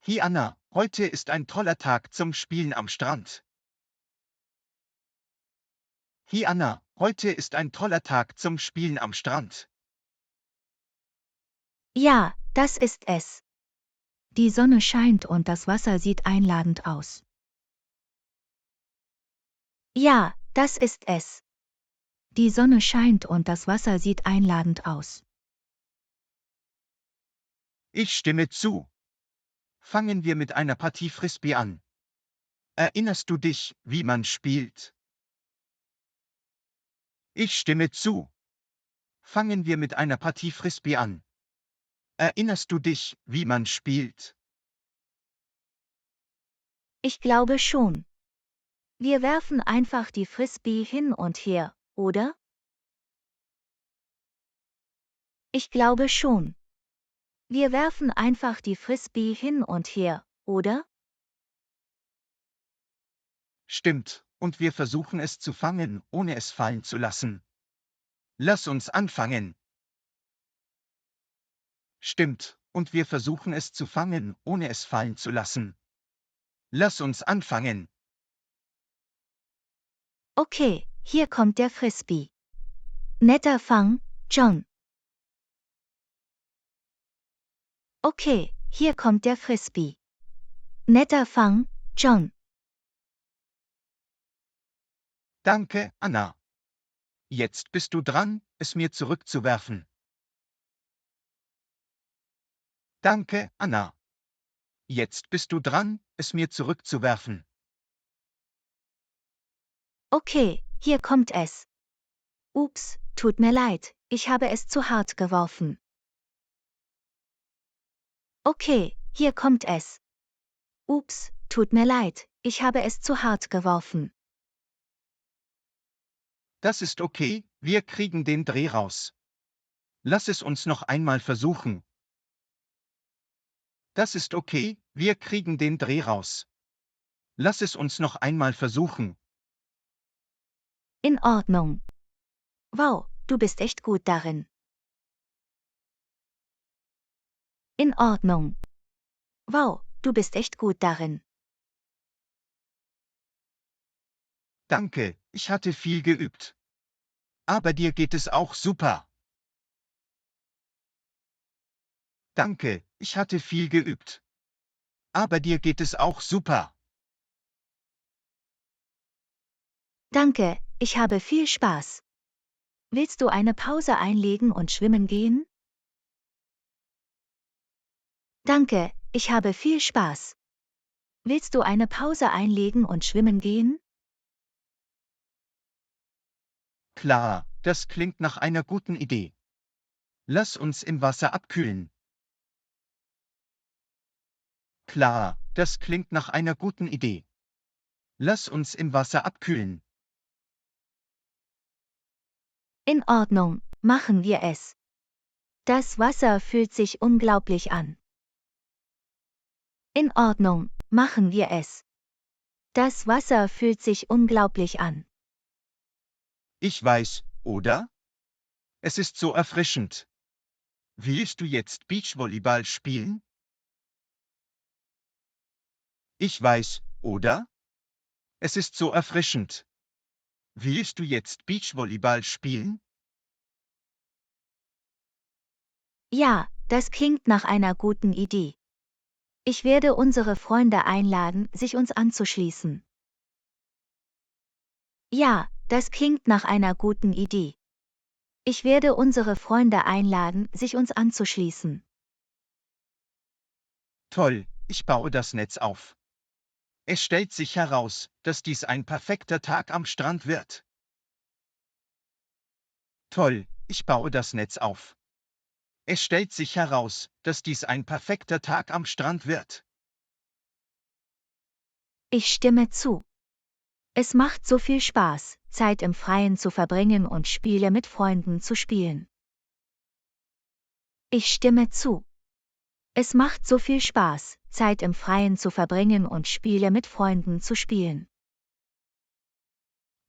Hi Anna, heute ist ein toller Tag zum Spielen am Strand. Hi Anna, heute ist ein toller Tag zum Spielen am Strand. Ja, das ist es. Die Sonne scheint und das Wasser sieht einladend aus. Ja, das ist es. Die Sonne scheint und das Wasser sieht einladend aus. Ich stimme zu. Fangen wir mit einer Partie Frisbee an. Erinnerst du dich, wie man spielt? Ich stimme zu. Fangen wir mit einer Partie Frisbee an. Erinnerst du dich, wie man spielt? Ich glaube schon. Wir werfen einfach die Frisbee hin und her, oder? Ich glaube schon. Wir werfen einfach die Frisbee hin und her, oder? Stimmt, und wir versuchen es zu fangen, ohne es fallen zu lassen. Lass uns anfangen. Stimmt, und wir versuchen es zu fangen, ohne es fallen zu lassen. Lass uns anfangen. Okay, hier kommt der Frisbee. Netter Fang, John. Okay, hier kommt der Frisbee. Netter Fang, John. Danke, Anna. Jetzt bist du dran, es mir zurückzuwerfen. Danke, Anna. Jetzt bist du dran, es mir zurückzuwerfen. Okay, hier kommt es. Ups, tut mir leid, ich habe es zu hart geworfen. Okay, hier kommt es. Ups, tut mir leid, ich habe es zu hart geworfen. Das ist okay, wir kriegen den Dreh raus. Lass es uns noch einmal versuchen. Das ist okay, wir kriegen den Dreh raus. Lass es uns noch einmal versuchen. In Ordnung. Wow, du bist echt gut darin. In Ordnung. Wow, du bist echt gut darin. Danke, ich hatte viel geübt. Aber dir geht es auch super. Danke, ich hatte viel geübt. Aber dir geht es auch super. Danke, ich habe viel Spaß. Willst du eine Pause einlegen und schwimmen gehen? Danke, ich habe viel Spaß. Willst du eine Pause einlegen und schwimmen gehen? Klar, das klingt nach einer guten Idee. Lass uns im Wasser abkühlen. Klar, das klingt nach einer guten Idee. Lass uns im Wasser abkühlen. In Ordnung, machen wir es. Das Wasser fühlt sich unglaublich an. In Ordnung, machen wir es. Das Wasser fühlt sich unglaublich an. Ich weiß, oder? Es ist so erfrischend. Willst du jetzt Beachvolleyball spielen? Ich weiß, oder? Es ist so erfrischend. Willst du jetzt Beachvolleyball spielen? Ja, das klingt nach einer guten Idee. Ich werde unsere Freunde einladen, sich uns anzuschließen. Ja, das klingt nach einer guten Idee. Ich werde unsere Freunde einladen, sich uns anzuschließen. Toll, ich baue das Netz auf. Es stellt sich heraus, dass dies ein perfekter Tag am Strand wird. Toll, ich baue das Netz auf. Es stellt sich heraus, dass dies ein perfekter Tag am Strand wird. Ich stimme zu. Es macht so viel Spaß, Zeit im Freien zu verbringen und Spiele mit Freunden zu spielen. Ich stimme zu. Es macht so viel Spaß, Zeit im Freien zu verbringen und Spiele mit Freunden zu spielen.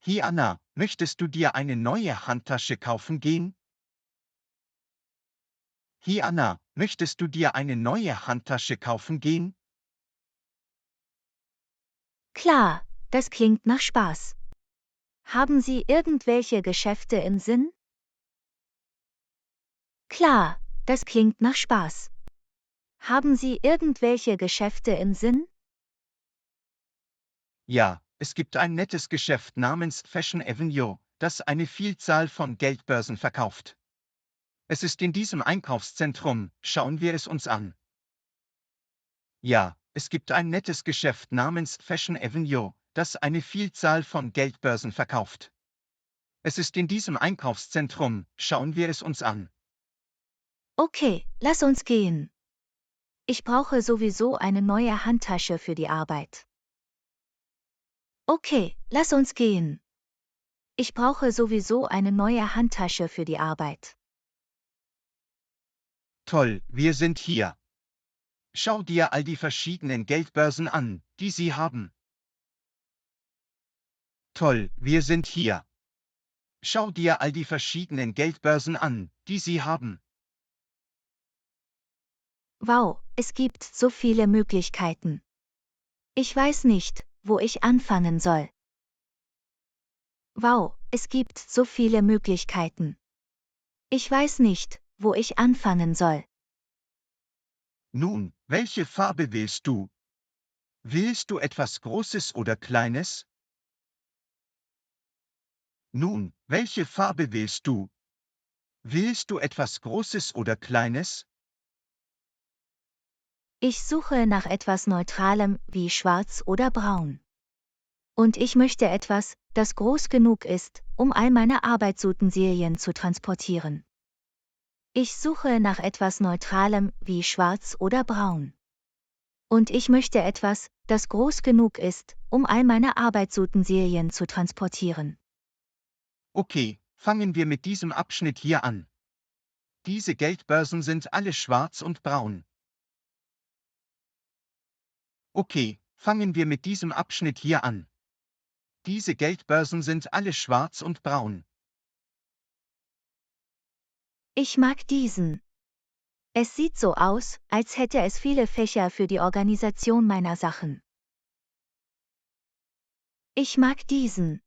Hi Anna, möchtest du dir eine neue Handtasche kaufen gehen? Hi Anna, möchtest du dir eine neue Handtasche kaufen gehen? Klar, das klingt nach Spaß. Haben Sie irgendwelche Geschäfte im Sinn? Klar, das klingt nach Spaß. Haben Sie irgendwelche Geschäfte im Sinn? Ja, es gibt ein nettes Geschäft namens Fashion Avenue, das eine Vielzahl von Geldbörsen verkauft. Es ist in diesem Einkaufszentrum, schauen wir es uns an. Ja, es gibt ein nettes Geschäft namens Fashion Avenue, das eine Vielzahl von Geldbörsen verkauft. Es ist in diesem Einkaufszentrum, schauen wir es uns an. Okay, lass uns gehen. Ich brauche sowieso eine neue Handtasche für die Arbeit. Okay, lass uns gehen. Ich brauche sowieso eine neue Handtasche für die Arbeit. Toll, wir sind hier. Schau dir all die verschiedenen Geldbörsen an, die sie haben. Toll, wir sind hier. Schau dir all die verschiedenen Geldbörsen an, die sie haben. Wow, es gibt so viele Möglichkeiten. Ich weiß nicht, wo ich anfangen soll. Wow, es gibt so viele Möglichkeiten. Ich weiß nicht, wo ich anfangen soll. Nun, welche Farbe willst du? Willst du etwas Großes oder Kleines? Nun, welche Farbe willst du? Willst du etwas Großes oder Kleines? Ich suche nach etwas Neutralem wie schwarz oder braun. Und ich möchte etwas, das groß genug ist, um all meine Arbeitsutensilien zu transportieren. Ich suche nach etwas Neutralem wie schwarz oder braun. Und ich möchte etwas, das groß genug ist, um all meine Arbeitsutensilien zu transportieren. Okay, fangen wir mit diesem Abschnitt hier an. Diese Geldbörsen sind alle schwarz und braun. Okay, fangen wir mit diesem Abschnitt hier an. Diese Geldbörsen sind alle schwarz und braun. Ich mag diesen. Es sieht so aus, als hätte es viele Fächer für die Organisation meiner Sachen. Ich mag diesen.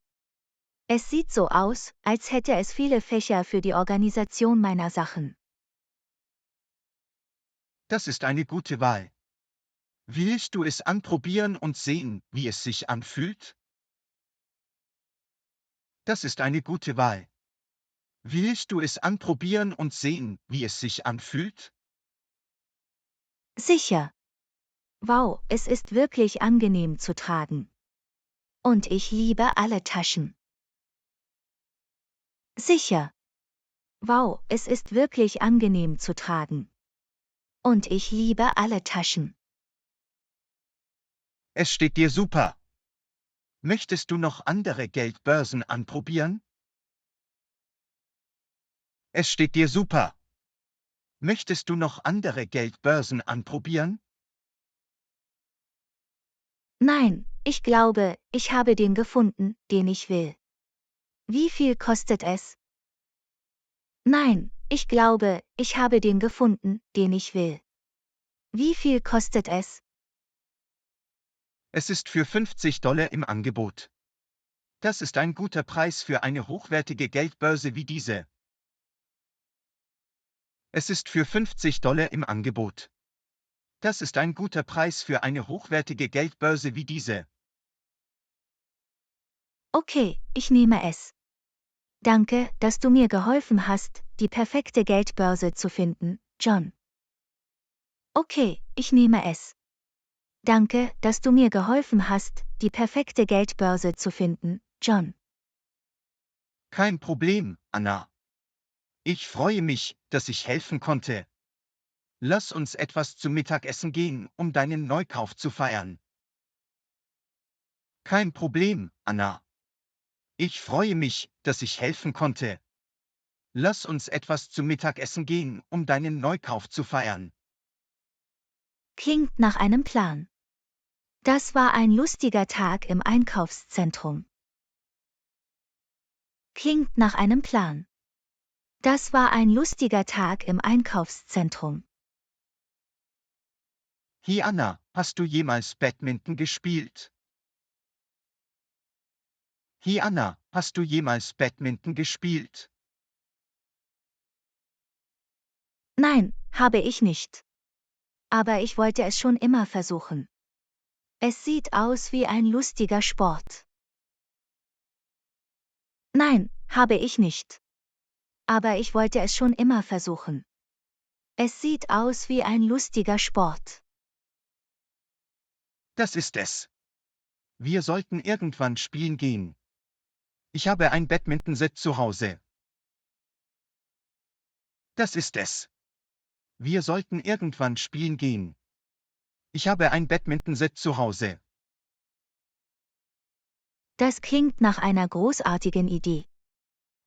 Es sieht so aus, als hätte es viele Fächer für die Organisation meiner Sachen. Das ist eine gute Wahl. Willst du es anprobieren und sehen, wie es sich anfühlt? Das ist eine gute Wahl. Willst du es anprobieren und sehen, wie es sich anfühlt? Sicher. Wow, es ist wirklich angenehm zu tragen. Und ich liebe alle Taschen. Sicher. Wow, es ist wirklich angenehm zu tragen. Und ich liebe alle Taschen. Es steht dir super. Möchtest du noch andere Geldbörsen anprobieren? Es steht dir super. Möchtest du noch andere Geldbörsen anprobieren? Nein, ich glaube, ich habe den gefunden, den ich will. Wie viel kostet es? Nein, ich glaube, ich habe den gefunden, den ich will. Wie viel kostet es? Es ist für $50 im Angebot. Das ist ein guter Preis für eine hochwertige Geldbörse wie diese. Es ist für $50 im Angebot. Das ist ein guter Preis für eine hochwertige Geldbörse wie diese. Okay, ich nehme es. Danke, dass du mir geholfen hast, die perfekte Geldbörse zu finden, John. Okay, ich nehme es. Danke, dass du mir geholfen hast, die perfekte Geldbörse zu finden, John. Kein Problem, Anna. Ich freue mich, dass ich helfen konnte. Lass uns etwas zum Mittagessen gehen, um deinen Neukauf zu feiern. Kein Problem, Anna. Ich freue mich, dass ich helfen konnte. Lass uns etwas zum Mittagessen gehen, um deinen Neukauf zu feiern. Klingt nach einem Plan. Das war ein lustiger Tag im Einkaufszentrum. Klingt nach einem Plan. Das war ein lustiger Tag im Einkaufszentrum. Hey Anna, hast du jemals Badminton gespielt? Hey Anna, hast du jemals Badminton gespielt? Nein, habe ich nicht. Aber ich wollte es schon immer versuchen. Es sieht aus wie ein lustiger Sport. Nein, habe ich nicht. Aber ich wollte es schon immer versuchen. Es sieht aus wie ein lustiger Sport. Das ist es. Wir sollten irgendwann spielen gehen. Ich habe ein Badminton-Set zu Hause. Das ist es. Wir sollten irgendwann spielen gehen. Ich habe ein Badminton-Set zu Hause. Das klingt nach einer großartigen Idee.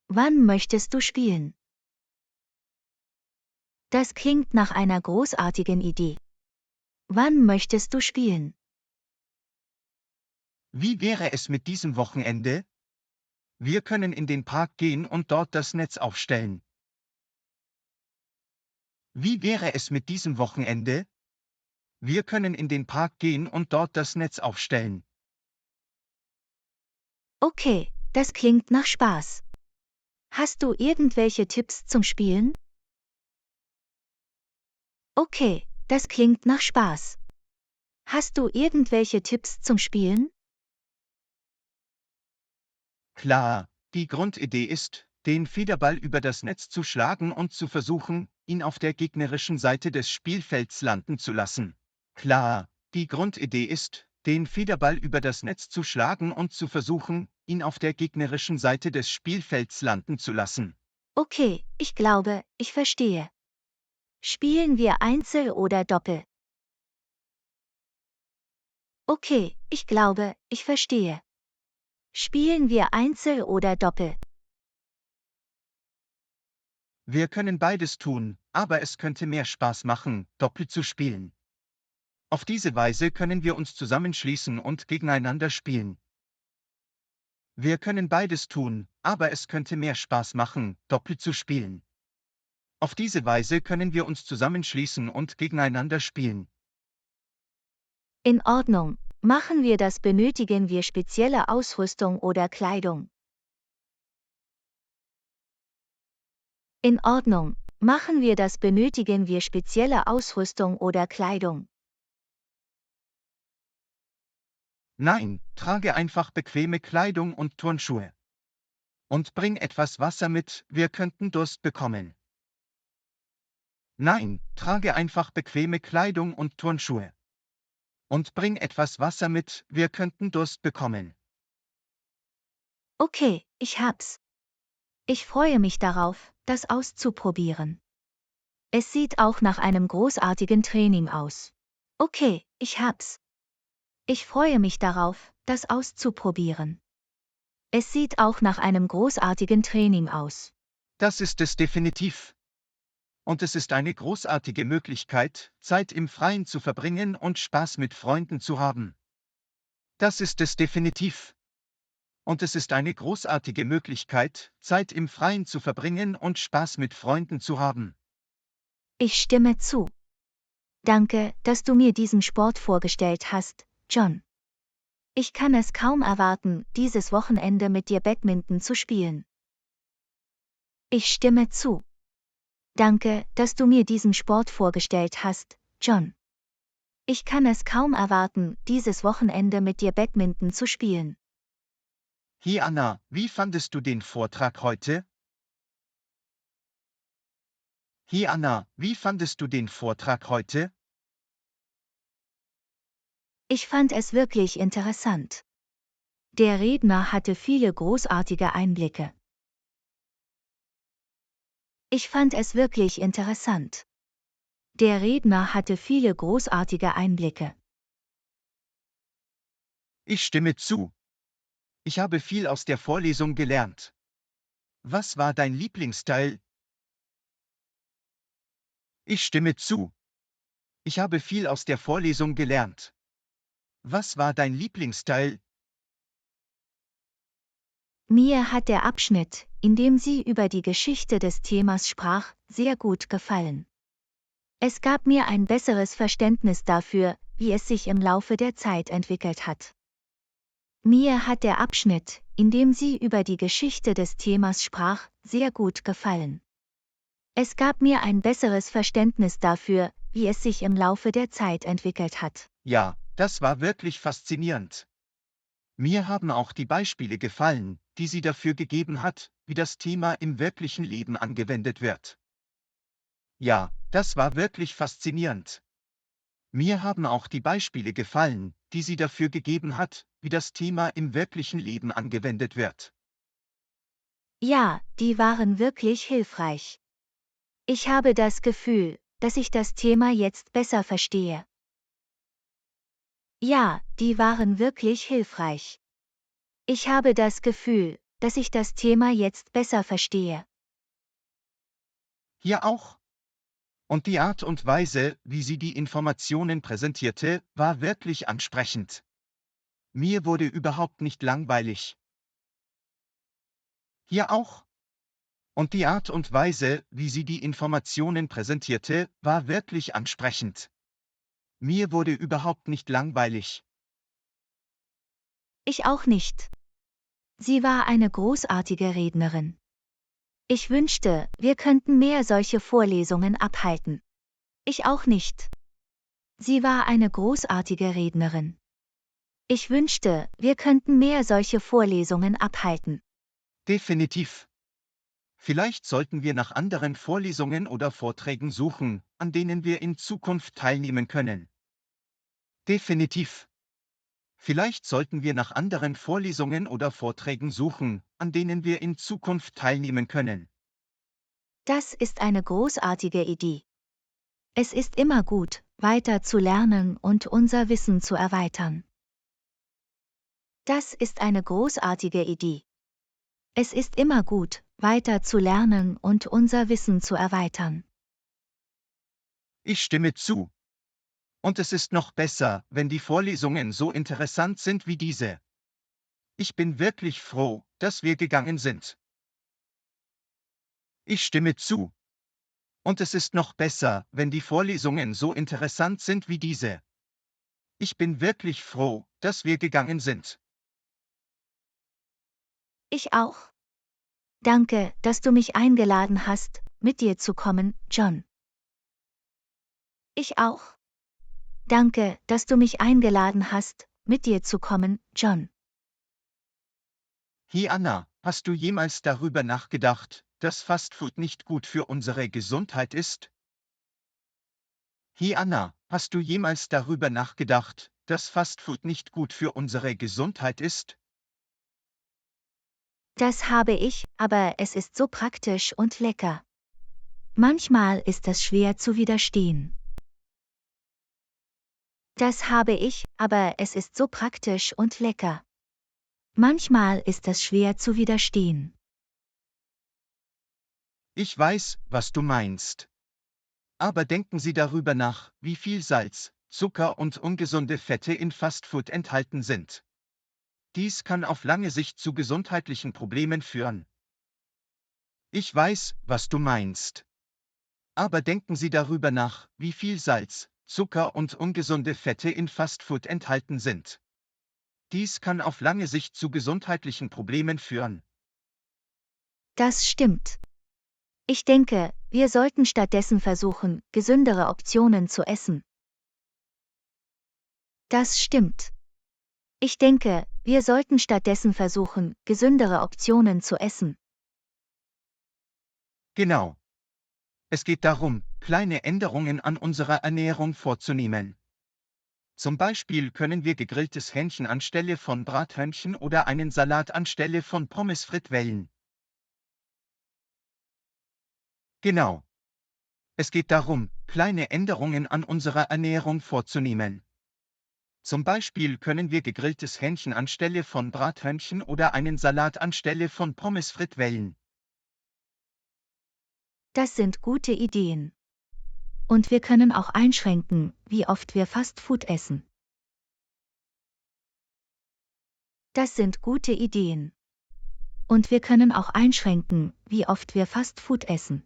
Wann möchtest du spielen? Das klingt nach einer großartigen Idee. Wann möchtest du spielen? Wie wäre es mit diesem Wochenende? Wir können in den Park gehen und dort das Netz aufstellen. Wie wäre es mit diesem Wochenende? Wir können in den Park gehen und dort das Netz aufstellen. Okay, das klingt nach Spaß. Hast du irgendwelche Tipps zum Spielen? Okay, das klingt nach Spaß. Hast du irgendwelche Tipps zum Spielen? Klar, die Grundidee ist, den Federball über das Netz zu schlagen und zu versuchen, ihn auf der gegnerischen Seite des Spielfelds landen zu lassen. Klar, die Grundidee ist, den Federball über das Netz zu schlagen und zu versuchen, ihn auf der gegnerischen Seite des Spielfelds landen zu lassen. Okay, ich glaube, ich verstehe. Spielen wir Einzel oder Doppel? Okay, ich glaube, ich verstehe. Spielen wir Einzel oder Doppel? Wir können beides tun, aber es könnte mehr Spaß machen, Doppel zu spielen. Auf diese Weise können wir uns zusammenschließen und gegeneinander spielen. Wir können beides tun, aber es könnte mehr Spaß machen, Doppel zu spielen. Auf diese Weise können wir uns zusammenschließen und gegeneinander spielen. In Ordnung. Machen wir das, benötigen wir spezielle Ausrüstung oder Kleidung? In Ordnung. Machen wir das, benötigen wir spezielle Ausrüstung oder Kleidung? Nein, trage einfach bequeme Kleidung und Turnschuhe. Und bring etwas Wasser mit, wir könnten Durst bekommen. Nein, trage einfach bequeme Kleidung und Turnschuhe. Und bring etwas Wasser mit, wir könnten Durst bekommen. Okay, ich hab's. Ich freue mich darauf, das auszuprobieren. Es sieht auch nach einem großartigen Training aus. Okay, ich hab's. Ich freue mich darauf, das auszuprobieren. Es sieht auch nach einem großartigen Training aus. Das ist es definitiv. Und es ist eine großartige Möglichkeit, Zeit im Freien zu verbringen und Spaß mit Freunden zu haben. Das ist es definitiv. Und es ist eine großartige Möglichkeit, Zeit im Freien zu verbringen und Spaß mit Freunden zu haben. Ich stimme zu. Danke, dass du mir diesen Sport vorgestellt hast, John. Ich kann es kaum erwarten, dieses Wochenende mit dir Badminton zu spielen. Ich stimme zu. Danke, dass du mir diesen Sport vorgestellt hast, John. Ich kann es kaum erwarten, dieses Wochenende mit dir Badminton zu spielen. Hey Anna, wie fandest du den Vortrag heute? Hey Anna, wie fandest du den Vortrag heute? Ich fand es wirklich interessant. Der Redner hatte viele großartige Einblicke. Ich fand es wirklich interessant. Der Redner hatte viele großartige Einblicke. Ich stimme zu. Ich habe viel aus der Vorlesung gelernt. Was war dein Lieblingsteil? Ich stimme zu. Ich habe viel aus der Vorlesung gelernt. Was war dein Lieblingsteil? Mir hat der Abschnitt, in dem sie über die Geschichte des Themas sprach, sehr gut gefallen. Es gab mir ein besseres Verständnis dafür, wie es sich im Laufe der Zeit entwickelt hat. Mir hat der Abschnitt, in dem sie über die Geschichte des Themas sprach, sehr gut gefallen. Es gab mir ein besseres Verständnis dafür, wie es sich im Laufe der Zeit entwickelt hat. Ja, das war wirklich faszinierend. Mir haben auch die Beispiele gefallen, die sie dafür gegeben hat, wie das Thema im wirklichen Leben angewendet wird. Ja, das war wirklich faszinierend. Mir haben auch die Beispiele gefallen, die sie dafür gegeben hat, wie das Thema im wirklichen Leben angewendet wird. Ja, die waren wirklich hilfreich. Ich habe das Gefühl, dass ich das Thema jetzt besser verstehe. Ja, die waren wirklich hilfreich. Ich habe das Gefühl, dass ich das Thema jetzt besser verstehe. Hier auch. Und die Art und Weise, wie sie die Informationen präsentierte, war wirklich ansprechend. Mir wurde überhaupt nicht langweilig. Hier auch. Und die Art und Weise, wie sie die Informationen präsentierte, war wirklich ansprechend. Mir wurde überhaupt nicht langweilig. Ich auch nicht. Sie war eine großartige Rednerin. Ich wünschte, wir könnten mehr solche Vorlesungen abhalten. Ich auch nicht. Sie war eine großartige Rednerin. Ich wünschte, wir könnten mehr solche Vorlesungen abhalten. Definitiv. Vielleicht sollten wir nach anderen Vorlesungen oder Vorträgen suchen, an denen wir in Zukunft teilnehmen können. Definitiv. Vielleicht sollten wir nach anderen Vorlesungen oder Vorträgen suchen, an denen wir in Zukunft teilnehmen können. Das ist eine großartige Idee. Es ist immer gut, weiter zu lernen und unser Wissen zu erweitern. Das ist eine großartige Idee. Es ist immer gut, weiter zu lernen und unser Wissen zu erweitern. Ich stimme zu. Und es ist noch besser, wenn die Vorlesungen so interessant sind wie diese. Ich bin wirklich froh, dass wir gegangen sind. Ich stimme zu. Und es ist noch besser, wenn die Vorlesungen so interessant sind wie diese. Ich bin wirklich froh, dass wir gegangen sind. Ich auch. Danke, dass du mich eingeladen hast, mit dir zu kommen, John. Ich auch. Danke, dass du mich eingeladen hast, mit dir zu kommen, John. Hey Anna, hast du jemals darüber nachgedacht, dass Fastfood nicht gut für unsere Gesundheit ist? Hey Anna, hast du jemals darüber nachgedacht, dass Fastfood nicht gut für unsere Gesundheit ist? Das habe ich, aber es ist so praktisch und lecker. Manchmal ist es schwer zu widerstehen. Das habe ich, aber es ist so praktisch und lecker. Manchmal ist es schwer zu widerstehen. Ich weiß, was du meinst. Aber denken Sie darüber nach, wie viel Salz, Zucker und ungesunde Fette in Fastfood enthalten sind. Dies kann auf lange Sicht zu gesundheitlichen Problemen führen. Ich weiß, was du meinst. Aber denken Sie darüber nach, wie viel Salz, Zucker und ungesunde Fette in Fastfood enthalten sind. Dies kann auf lange Sicht zu gesundheitlichen Problemen führen. Das stimmt. Ich denke, wir sollten stattdessen versuchen, gesündere Optionen zu essen. Das stimmt. Ich denke, wir sollten stattdessen versuchen, gesündere Optionen zu essen. Genau. Es geht darum, kleine Änderungen an unserer Ernährung vorzunehmen. Zum Beispiel können wir gegrilltes Hähnchen anstelle von Brathähnchen oder einen Salat anstelle von Pommes frites wählen. Genau. Es geht darum, kleine Änderungen an unserer Ernährung vorzunehmen. Zum Beispiel können wir gegrilltes Hähnchen anstelle von Brathähnchen oder einen Salat anstelle von Pommes frites wählen. Das sind gute Ideen. Und wir können auch einschränken, wie oft wir Fastfood essen. Das sind gute Ideen. Und wir können auch einschränken, wie oft wir Fastfood essen.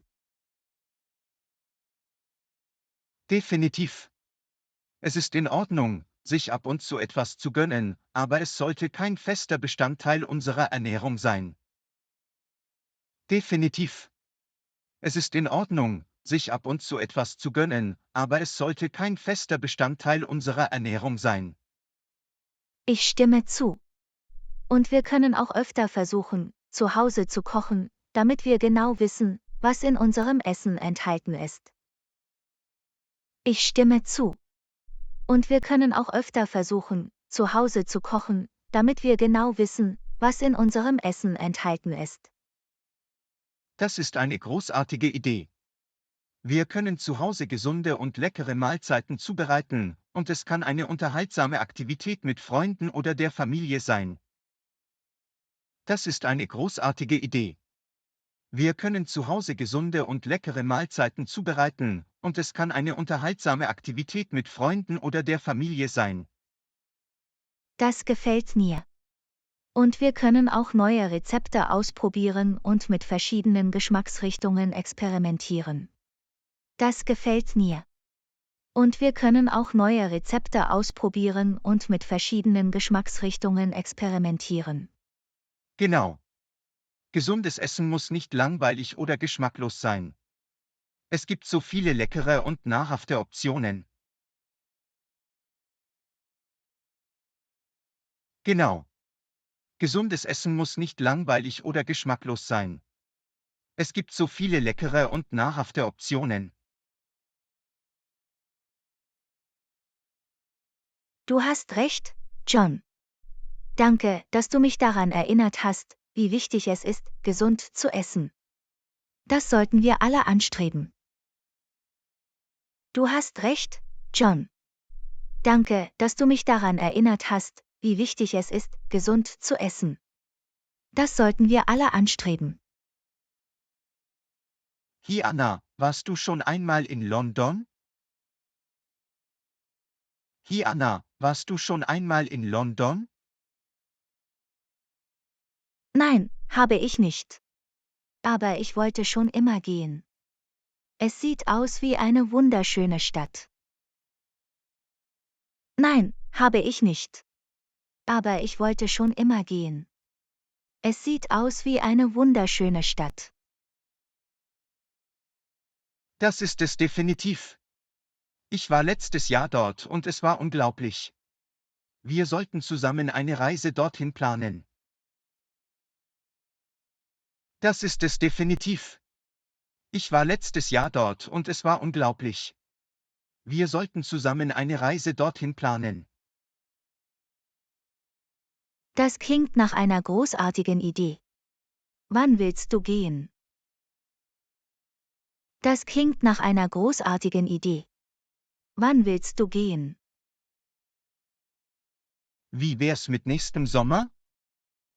Definitiv. Es ist in Ordnung, sich ab und zu etwas zu gönnen, aber es sollte kein fester Bestandteil unserer Ernährung sein. Definitiv. Es ist in Ordnung, sich ab und zu etwas zu gönnen, aber es sollte kein fester Bestandteil unserer Ernährung sein. Ich stimme zu. Und wir können auch öfter versuchen, zu Hause zu kochen, damit wir genau wissen, was in unserem Essen enthalten ist. Ich stimme zu. Und wir können auch öfter versuchen, zu Hause zu kochen, damit wir genau wissen, was in unserem Essen enthalten ist. Das ist eine großartige Idee. Wir können zu Hause gesunde und leckere Mahlzeiten zubereiten, und es kann eine unterhaltsame Aktivität mit Freunden oder der Familie sein. Das ist eine großartige Idee. Wir können zu Hause gesunde und leckere Mahlzeiten zubereiten, und es kann eine unterhaltsame Aktivität mit Freunden oder der Familie sein. Das gefällt mir. Und wir können auch neue Rezepte ausprobieren und mit verschiedenen Geschmacksrichtungen experimentieren. Das gefällt mir. Und wir können auch neue Rezepte ausprobieren und mit verschiedenen Geschmacksrichtungen experimentieren. Genau. Gesundes Essen muss nicht langweilig oder geschmacklos sein. Es gibt so viele leckere und nahrhafte Optionen. Genau. Gesundes Essen muss nicht langweilig oder geschmacklos sein. Es gibt so viele leckere und nahrhafte Optionen. Du hast recht, John. Danke, dass du mich daran erinnert hast, wie wichtig es ist, gesund zu essen. Das sollten wir alle anstreben. Du hast recht, John. Danke, dass du mich daran erinnert hast, wie wichtig es ist, gesund zu essen. Das sollten wir alle anstreben. Hi Anna, warst du schon einmal in London? Hi Anna, warst du schon einmal in London? Nein, habe ich nicht. Aber ich wollte schon immer gehen. Es sieht aus wie eine wunderschöne Stadt. Nein, habe ich nicht. Aber ich wollte schon immer gehen. Es sieht aus wie eine wunderschöne Stadt. Das ist es definitiv. Ich war letztes Jahr dort und es war unglaublich. Wir sollten zusammen eine Reise dorthin planen. Das ist es definitiv. Ich war letztes Jahr dort und es war unglaublich. Wir sollten zusammen eine Reise dorthin planen. Das klingt nach einer großartigen Idee. Wann willst du gehen? Das klingt nach einer großartigen Idee. Wann willst du gehen? Wie wär's mit nächstem Sommer?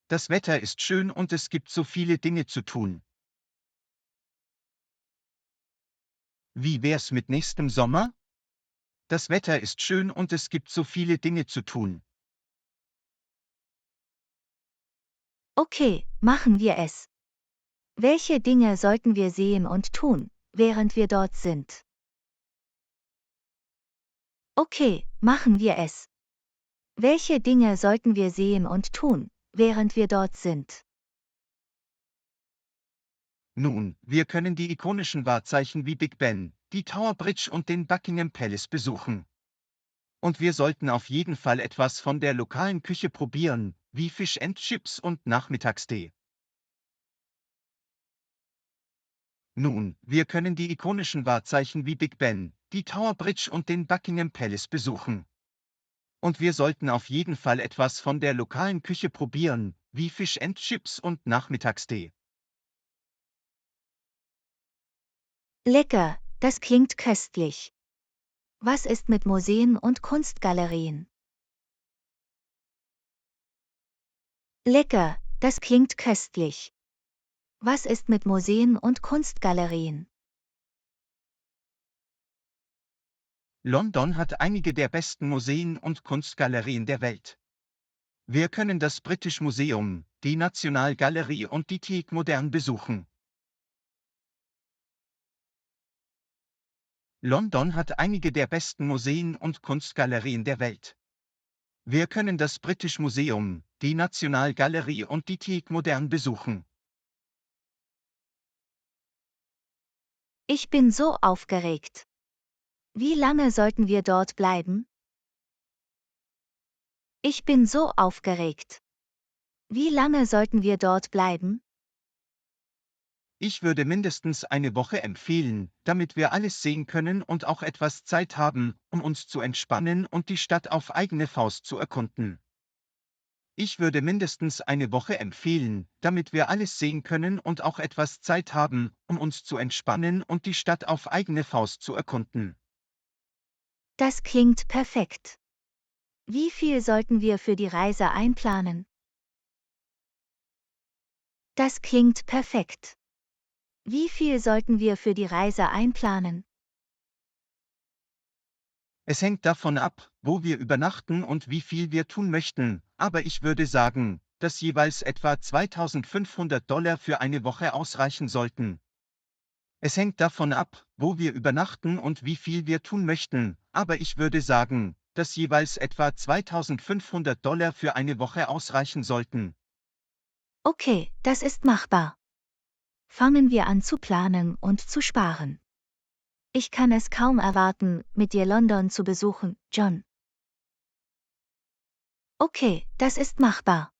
Das Wetter ist schön und es gibt so viele Dinge zu tun. Wie wär's mit nächstem Sommer? Das Wetter ist schön und es gibt so viele Dinge zu tun. Okay, machen wir es. Welche Dinge sollten wir sehen und tun, während wir dort sind? Okay, machen wir es. Welche Dinge sollten wir sehen und tun, während wir dort sind? Nun, wir können die ikonischen Wahrzeichen wie Big Ben, die Tower Bridge und den Buckingham Palace besuchen. Und wir sollten auf jeden Fall etwas von der lokalen Küche probieren, wie Fish and Chips und Nachmittagstee. Nun, wir können die ikonischen Wahrzeichen wie Big Ben, die Tower Bridge und den Buckingham Palace besuchen. Und wir sollten auf jeden Fall etwas von der lokalen Küche probieren, wie Fish and Chips und Nachmittagstee. Lecker, das klingt köstlich. Was ist mit Museen und Kunstgalerien? Lecker, das klingt köstlich. Was ist mit Museen und Kunstgalerien? London hat einige der besten Museen und Kunstgalerien der Welt. Wir können das British Museum, die Nationalgalerie und die Tate Modern besuchen. London hat einige der besten Museen und Kunstgalerien der Welt. Wir können das British Museum, die Nationalgalerie und die Tate Modern besuchen. Ich bin so aufgeregt. Wie lange sollten wir dort bleiben? Ich bin so aufgeregt. Wie lange sollten wir dort bleiben? Ich würde mindestens eine Woche empfehlen, damit wir alles sehen können und auch etwas Zeit haben, um uns zu entspannen und die Stadt auf eigene Faust zu erkunden. Ich würde mindestens eine Woche empfehlen, damit wir alles sehen können und auch etwas Zeit haben, um uns zu entspannen und die Stadt auf eigene Faust zu erkunden. Das klingt perfekt. Wie viel sollten wir für die Reise einplanen? Das klingt perfekt. Wie viel sollten wir für die Reise einplanen? Es hängt davon ab, wo wir übernachten und wie viel wir tun möchten, aber ich würde sagen, dass jeweils etwa $2.500 für eine Woche ausreichen sollten. Es hängt davon ab, wo wir übernachten und wie viel wir tun möchten, aber ich würde sagen, dass jeweils etwa $2.500 für eine Woche ausreichen sollten. Okay, das ist machbar. Fangen wir an zu planen und zu sparen. Ich kann es kaum erwarten, mit dir London zu besuchen, John. Okay, das ist machbar.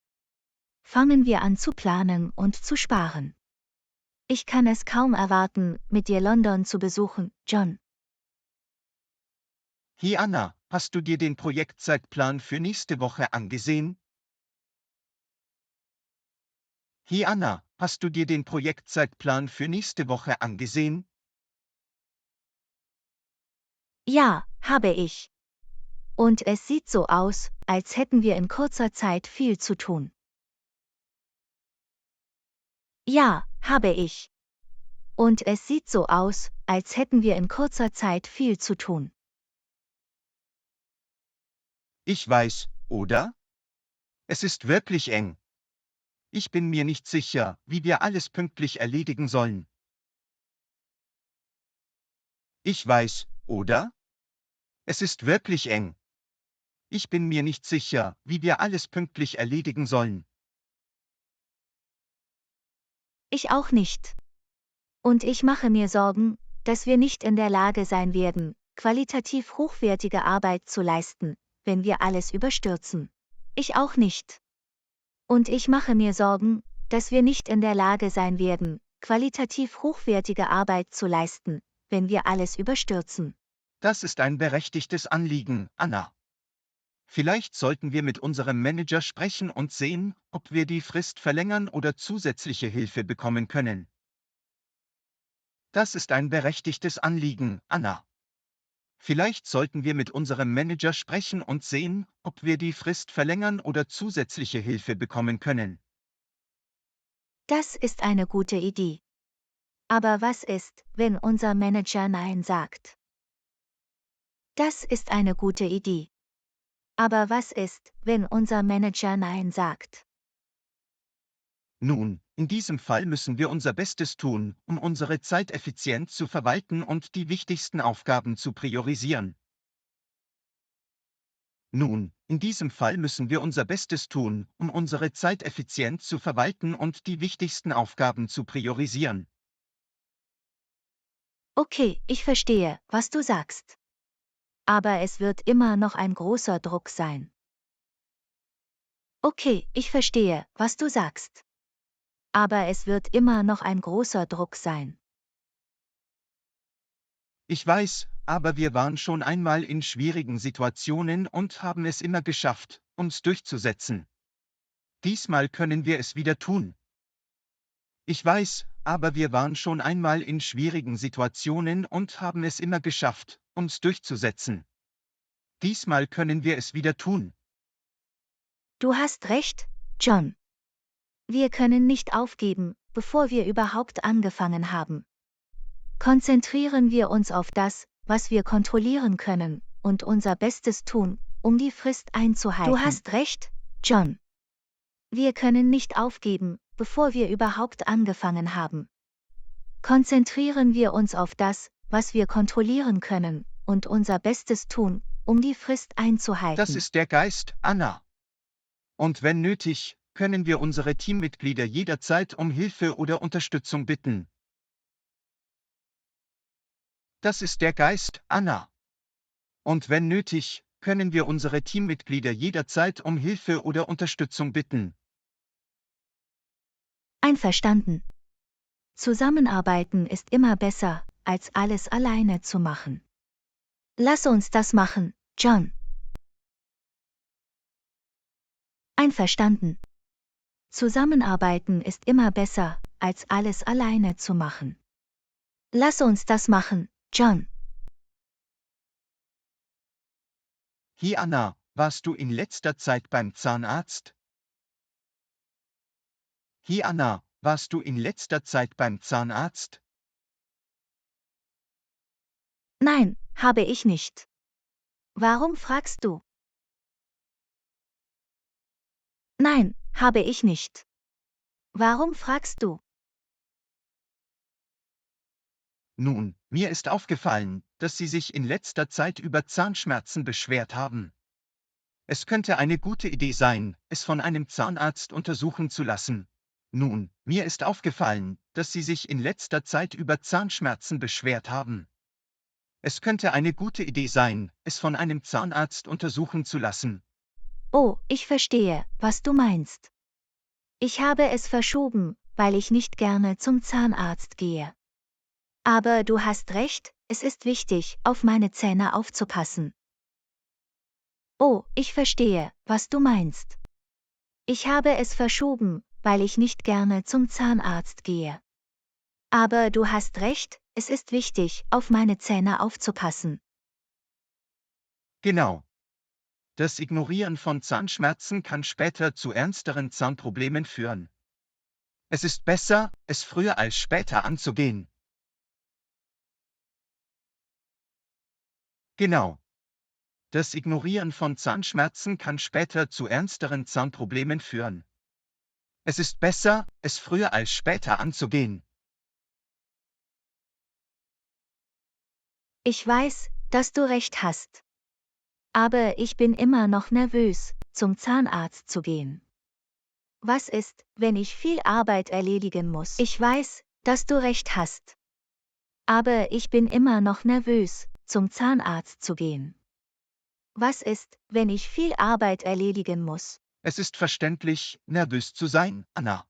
Fangen wir an zu planen und zu sparen. Ich kann es kaum erwarten, mit dir London zu besuchen, John. Hey Anna, hast du dir den Projektzeitplan für nächste Woche angesehen? Hey Anna, hast du dir den Projektzeitplan für nächste Woche angesehen? Ja, habe ich. Und es sieht so aus, als hätten wir in kurzer Zeit viel zu tun. Ja, habe ich. Und es sieht so aus, als hätten wir in kurzer Zeit viel zu tun. Ich weiß, oder? Es ist wirklich eng. Ich bin mir nicht sicher, wie wir alles pünktlich erledigen sollen. Ich weiß, oder? Es ist wirklich eng. Ich bin mir nicht sicher, wie wir alles pünktlich erledigen sollen. Ich auch nicht. Und ich mache mir Sorgen, dass wir nicht in der Lage sein werden, qualitativ hochwertige Arbeit zu leisten, wenn wir alles überstürzen. Ich auch nicht. Und ich mache mir Sorgen, dass wir nicht in der Lage sein werden, qualitativ hochwertige Arbeit zu leisten, wenn wir alles überstürzen. Das ist ein berechtigtes Anliegen, Anna. Vielleicht sollten wir mit unserem Manager sprechen und sehen, ob wir die Frist verlängern oder zusätzliche Hilfe bekommen können. Das ist ein berechtigtes Anliegen, Anna. Vielleicht sollten wir mit unserem Manager sprechen und sehen, ob wir die Frist verlängern oder zusätzliche Hilfe bekommen können. Das ist eine gute Idee. Aber was ist, wenn unser Manager Nein sagt? Das ist eine gute Idee. Aber was ist, wenn unser Manager Nein sagt? Nun, in diesem Fall müssen wir unser Bestes tun, um unsere Zeit effizient zu verwalten und die wichtigsten Aufgaben zu priorisieren. Nun, in diesem Fall müssen wir unser Bestes tun, um unsere Zeit effizient zu verwalten und die wichtigsten Aufgaben zu priorisieren. Okay, ich verstehe, was du sagst. Aber es wird immer noch ein großer Druck sein. Okay, ich verstehe, was du sagst. Aber es wird immer noch ein großer Druck sein. Ich weiß, aber wir waren schon einmal in schwierigen Situationen und haben es immer geschafft, uns durchzusetzen. Diesmal können wir es wieder tun. Ich weiß, aber wir waren schon einmal in schwierigen Situationen und haben es immer geschafft, uns durchzusetzen. Diesmal können wir es wieder tun. Du hast recht, John. Wir können nicht aufgeben, bevor wir überhaupt angefangen haben. Konzentrieren wir uns auf das, was wir kontrollieren können, und unser Bestes tun, um die Frist einzuhalten. Du hast recht, John. Wir können nicht aufgeben, bevor wir überhaupt angefangen haben. Konzentrieren wir uns auf das, was wir kontrollieren können, und unser Bestes tun, um die Frist Das einzuhalten. ist der Geist, Anna. Und wenn nötig, können wir unsere Teammitglieder jederzeit um Hilfe oder Unterstützung bitten. Das ist der Geist, Anna. Und wenn nötig, können wir unsere Teammitglieder jederzeit um Hilfe oder Unterstützung bitten. Einverstanden. Zusammenarbeiten ist immer besser, als alles alleine zu machen. Lass uns das machen, John. Einverstanden. Zusammenarbeiten ist immer besser, als alles alleine zu machen. Lass uns das machen, John. Hi Anna, warst du in letzter Zeit beim Zahnarzt? Hi Anna, warst du in letzter Zeit beim Zahnarzt? Nein, habe ich nicht. Warum fragst du? Nein, habe ich nicht. Warum fragst du? Nun, mir ist aufgefallen, dass Sie sich in letzter Zeit über Zahnschmerzen beschwert haben. Es könnte eine gute Idee sein, es von einem Zahnarzt untersuchen zu lassen. Nun, mir ist aufgefallen, dass Sie sich in letzter Zeit über Zahnschmerzen beschwert haben. Es könnte eine gute Idee sein, es von einem Zahnarzt untersuchen zu lassen. Oh, ich verstehe, was du meinst. Ich habe es verschoben, weil ich nicht gerne zum Zahnarzt gehe. Aber du hast recht, es ist wichtig, auf meine Zähne aufzupassen. Oh, ich verstehe, was du meinst. Ich habe es verschoben, weil ich nicht gerne zum Zahnarzt gehe. Aber du hast recht, es ist wichtig, auf meine Zähne aufzupassen. Genau. Das Ignorieren von Zahnschmerzen kann später zu ernsteren Zahnproblemen führen. Es ist besser, es früher als später anzugehen. Genau. Das Ignorieren von Zahnschmerzen kann später zu ernsteren Zahnproblemen führen. Es ist besser, es früher als später anzugehen. Ich weiß, dass du recht hast. Aber ich bin immer noch nervös, zum Zahnarzt zu gehen. Was ist, wenn ich viel Arbeit erledigen muss? Ich weiß, dass du recht hast. Aber ich bin immer noch nervös, zum Zahnarzt zu gehen. Was ist, wenn ich viel Arbeit erledigen muss? Es ist verständlich, nervös zu sein, Anna.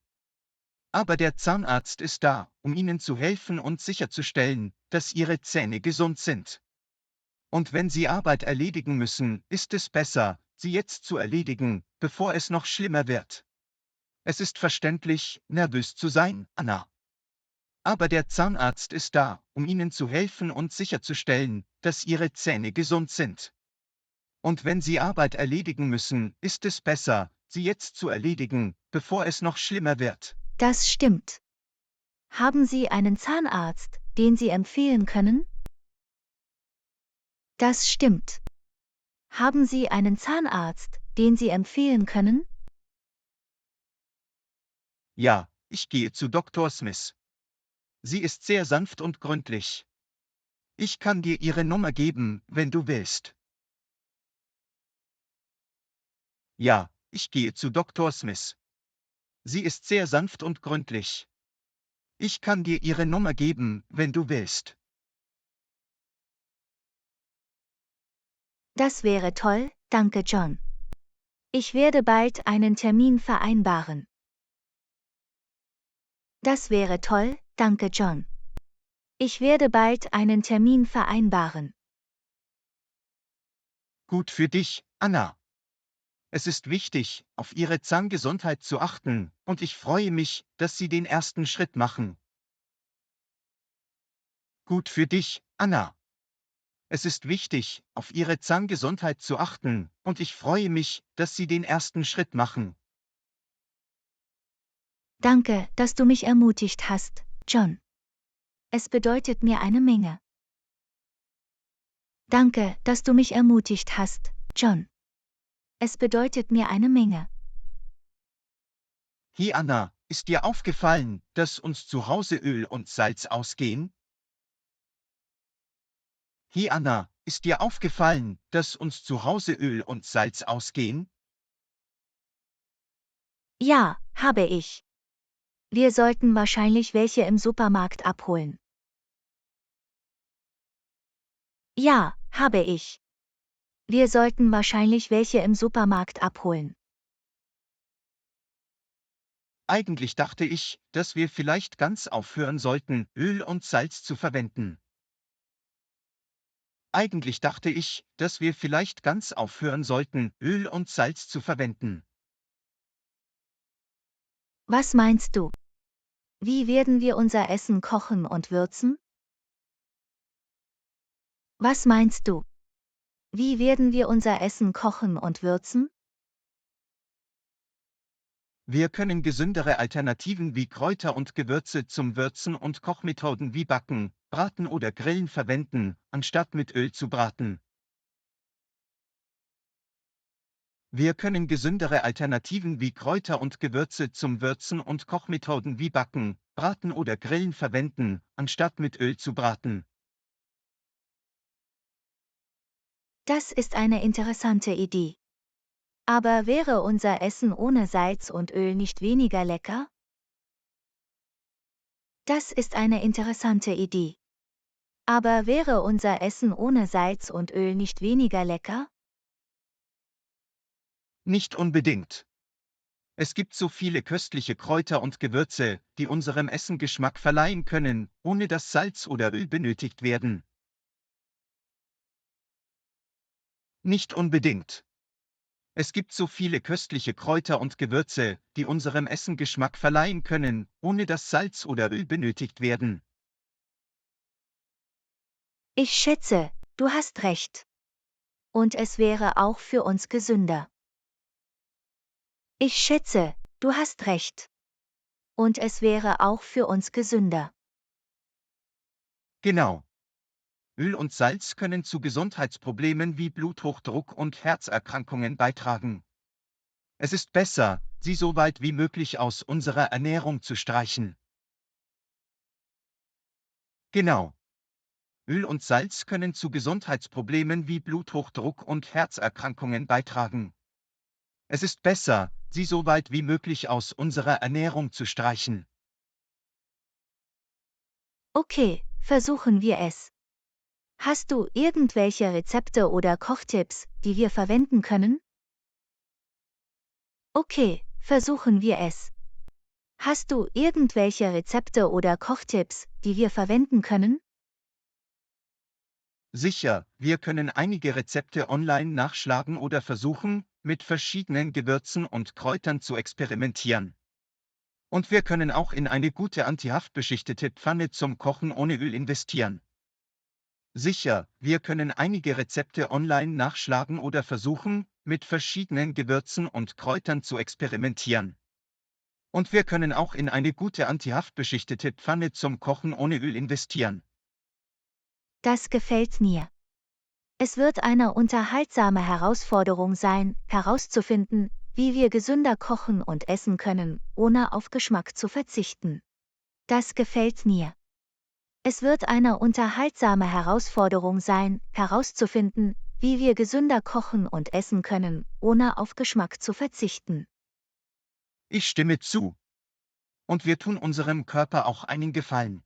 Aber der Zahnarzt ist da, um Ihnen zu helfen und sicherzustellen, dass Ihre Zähne gesund sind. Und wenn Sie Arbeit erledigen müssen, ist es besser, sie jetzt zu erledigen, bevor es noch schlimmer wird. Es ist verständlich, nervös zu sein, Anna. Aber der Zahnarzt ist da, um Ihnen zu helfen und sicherzustellen, dass Ihre Zähne gesund sind. Und wenn Sie Arbeit erledigen müssen, ist es besser, sie jetzt zu erledigen, bevor es noch schlimmer wird. Das stimmt. Haben Sie einen Zahnarzt, den Sie empfehlen können? Das stimmt. Haben Sie einen Zahnarzt, den Sie empfehlen können? Ja, ich gehe zu Dr. Smith. Sie ist sehr sanft und gründlich. Ich kann dir ihre Nummer geben, wenn du willst. Ja, ich gehe zu Dr. Smith. Sie ist sehr sanft und gründlich. Ich kann dir ihre Nummer geben, wenn du willst. Das wäre toll, danke John. Ich werde bald einen Termin vereinbaren. Das wäre toll, danke John. Ich werde bald einen Termin vereinbaren. Gut für dich, Anna. Es ist wichtig, auf ihre Zahngesundheit zu achten, und ich freue mich, dass Sie den ersten Schritt machen. Gut für dich, Anna. Es ist wichtig, auf ihre Zahngesundheit zu achten, und ich freue mich, dass Sie den ersten Schritt machen. Danke, dass du mich ermutigt hast, John. Es bedeutet mir eine Menge. Danke, dass du mich ermutigt hast, John. Es bedeutet mir eine Menge. Hi Anna, ist dir aufgefallen, dass uns zu Hause Öl und Salz ausgehen? Hi Anna, ist dir aufgefallen, dass uns zu Hause Öl und Salz ausgehen? Ja, habe ich. Wir sollten wahrscheinlich welche im Supermarkt abholen. Ja, habe ich. Wir sollten wahrscheinlich welche im Supermarkt abholen. Eigentlich dachte ich, dass wir vielleicht ganz aufhören sollten, Öl und Salz zu verwenden. Eigentlich dachte ich, dass wir vielleicht ganz aufhören sollten, Öl und Salz zu verwenden. Was meinst du? Wie werden wir unser Essen kochen und würzen? Was meinst du? Wie werden wir unser Essen kochen und würzen? Wir können gesündere Alternativen wie Kräuter und Gewürze zum Würzen und Kochmethoden wie Backen, Braten oder Grillen verwenden, anstatt mit Öl zu braten. Wir können gesündere Alternativen wie Kräuter und Gewürze zum Würzen und Kochmethoden wie Backen, Braten oder Grillen verwenden, anstatt mit Öl zu braten. Das ist eine interessante Idee. Aber wäre unser Essen ohne Salz und Öl nicht weniger lecker? Das ist eine interessante Idee. Aber wäre unser Essen ohne Salz und Öl nicht weniger lecker? Nicht unbedingt. Es gibt so viele köstliche Kräuter und Gewürze, die unserem Essen Geschmack verleihen können, ohne dass Salz oder Öl benötigt werden. Nicht unbedingt. Es gibt so viele köstliche Kräuter und Gewürze, die unserem Essen Geschmack verleihen können, ohne dass Salz oder Öl benötigt werden. Ich schätze, du hast recht. Und es wäre auch für uns gesünder. Ich schätze, du hast recht. Und es wäre auch für uns gesünder. Genau. Öl und Salz können zu Gesundheitsproblemen wie Bluthochdruck und Herzerkrankungen beitragen. Es ist besser, sie so weit wie möglich aus unserer Ernährung zu streichen. Genau. Öl und Salz können zu Gesundheitsproblemen wie Bluthochdruck und Herzerkrankungen beitragen. Es ist besser, sie so weit wie möglich aus unserer Ernährung zu streichen. Okay, versuchen wir es. Hast du irgendwelche Rezepte oder Kochtipps, die wir verwenden können? Okay, versuchen wir es. Hast du irgendwelche Rezepte oder Kochtipps, die wir verwenden können? Sicher, wir können einige Rezepte online nachschlagen oder versuchen, mit verschiedenen Gewürzen und Kräutern zu experimentieren. Und wir können auch in eine gute antihaftbeschichtete Pfanne zum Kochen ohne Öl investieren. Sicher, wir können einige Rezepte online nachschlagen oder versuchen, mit verschiedenen Gewürzen und Kräutern zu experimentieren. Und wir können auch in eine gute antihaftbeschichtete Pfanne zum Kochen ohne Öl investieren. Das gefällt mir. Es wird eine unterhaltsame Herausforderung sein, herauszufinden, wie wir gesünder kochen und essen können, ohne auf Geschmack zu verzichten. Das gefällt mir. Es wird eine unterhaltsame Herausforderung sein, herauszufinden, wie wir gesünder kochen und essen können, ohne auf Geschmack zu verzichten. Ich stimme zu. Und wir tun unserem Körper auch einen Gefallen.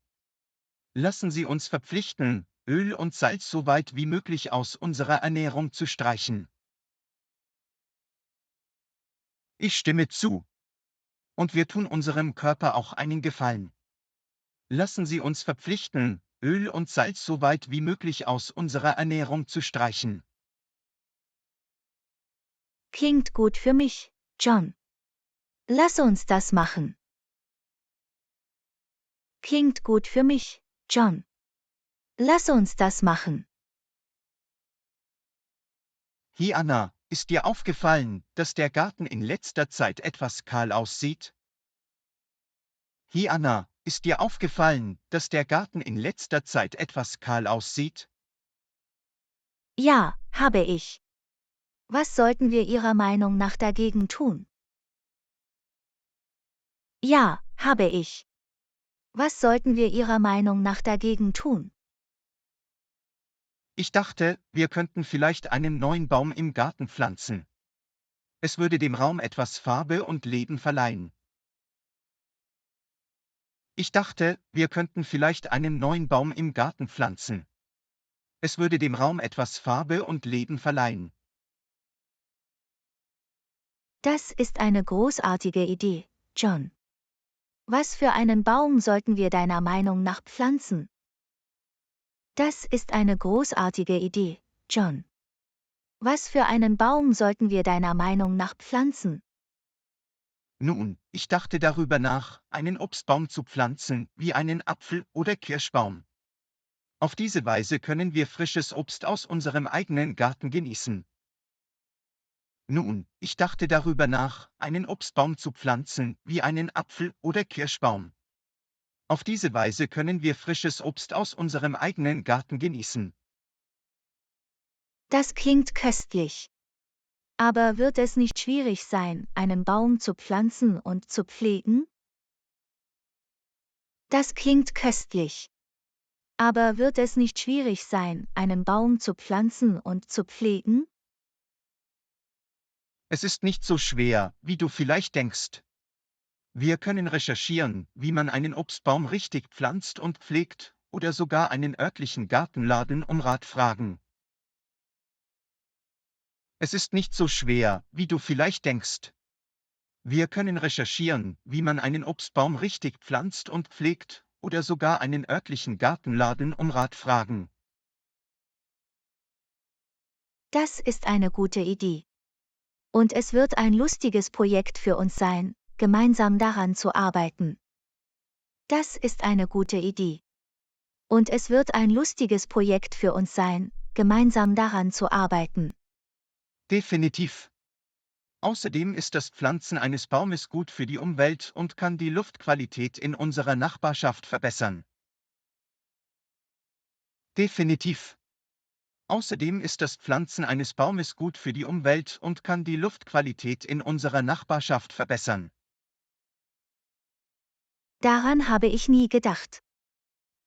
Lassen Sie uns verpflichten, Öl und Salz so weit wie möglich aus unserer Ernährung zu streichen. Ich stimme zu. Und wir tun unserem Körper auch einen Gefallen. Lassen Sie uns verpflichten, Öl und Salz so weit wie möglich aus unserer Ernährung zu streichen. Klingt gut für mich, John. Lass uns das machen. Klingt gut für mich, John. Lass uns das machen. Hi Anna, ist dir aufgefallen, dass der Garten in letzter Zeit etwas kahl aussieht? Hi Anna, ist dir aufgefallen, dass der Garten in letzter Zeit etwas kahl aussieht? Ja, habe ich. Was sollten wir Ihrer Meinung nach dagegen tun? Ja, habe ich. Was sollten wir Ihrer Meinung nach dagegen tun? Ich dachte, wir könnten vielleicht einen neuen Baum im Garten pflanzen. Es würde dem Raum etwas Farbe und Leben verleihen. Ich dachte, wir könnten vielleicht einen neuen Baum im Garten pflanzen. Es würde dem Raum etwas Farbe und Leben verleihen. Das ist eine großartige Idee, John. Was für einen Baum sollten wir deiner Meinung nach pflanzen? Das ist eine großartige Idee, John. Was für einen Baum sollten wir deiner Meinung nach pflanzen? Nun, ich dachte darüber nach, einen Obstbaum zu pflanzen, wie einen Apfel- oder Kirschbaum. Auf diese Weise können wir frisches Obst aus unserem eigenen Garten genießen. Nun, ich dachte darüber nach, einen Obstbaum zu pflanzen, wie einen Apfel- oder Kirschbaum. Auf diese Weise können wir frisches Obst aus unserem eigenen Garten genießen. Das klingt köstlich. Aber wird es nicht schwierig sein, einen Baum zu pflanzen und zu pflegen? Das klingt köstlich. Aber wird es nicht schwierig sein, einen Baum zu pflanzen und zu pflegen? Es ist nicht so schwer, wie du vielleicht denkst. Wir können recherchieren, wie man einen Obstbaum richtig pflanzt und pflegt, oder sogar einen örtlichen Gartenladen um Rat fragen. Es ist nicht so schwer, wie du vielleicht denkst. Wir können recherchieren, wie man einen Obstbaum richtig pflanzt und pflegt, oder sogar einen örtlichen Gartenladen um Rat fragen. Das ist eine gute Idee. Und es wird ein lustiges Projekt für uns sein, gemeinsam daran zu arbeiten. Das ist eine gute Idee. Und es wird ein lustiges Projekt für uns sein, gemeinsam daran zu arbeiten. Definitiv. Außerdem ist das Pflanzen eines Baumes gut für die Umwelt und kann die Luftqualität in unserer Nachbarschaft verbessern. Definitiv. Außerdem ist das Pflanzen eines Baumes gut für die Umwelt und kann die Luftqualität in unserer Nachbarschaft verbessern. Daran habe ich nie gedacht.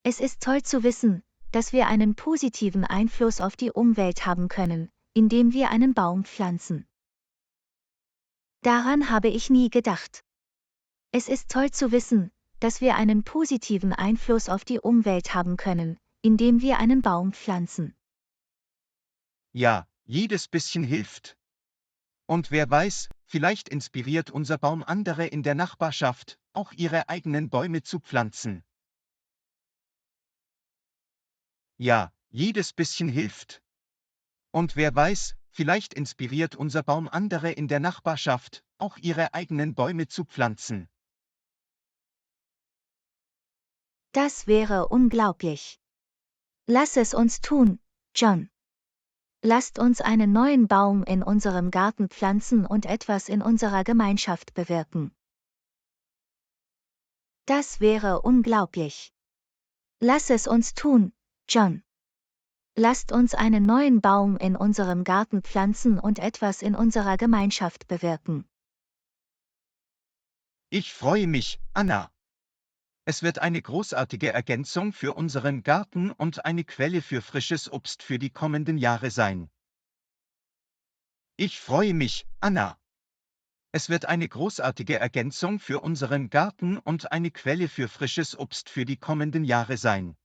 Es ist toll zu wissen, dass wir einen positiven Einfluss auf die Umwelt haben können, indem wir einen Baum pflanzen. Daran habe ich nie gedacht. Es ist toll zu wissen, dass wir einen positiven Einfluss auf die Umwelt haben können, indem wir einen Baum pflanzen. Ja, jedes bisschen hilft. Und wer weiß, vielleicht inspiriert unser Baum andere in der Nachbarschaft, auch ihre eigenen Bäume zu pflanzen. Ja, jedes bisschen hilft. Und wer weiß, vielleicht inspiriert unser Baum andere in der Nachbarschaft, auch ihre eigenen Bäume zu pflanzen. Das wäre unglaublich. Lass es uns tun, John. Lasst uns einen neuen Baum in unserem Garten pflanzen und etwas in unserer Gemeinschaft bewirken. Das wäre unglaublich. Lass es uns tun, John. Lasst uns einen neuen Baum in unserem Garten pflanzen und etwas in unserer Gemeinschaft bewirken. Ich freue mich, Anna. Es wird eine großartige Ergänzung für unseren Garten und eine Quelle für frisches Obst für die kommenden Jahre sein. Ich freue mich, Anna. Es wird eine großartige Ergänzung für unseren Garten und eine Quelle für frisches Obst für die kommenden Jahre sein.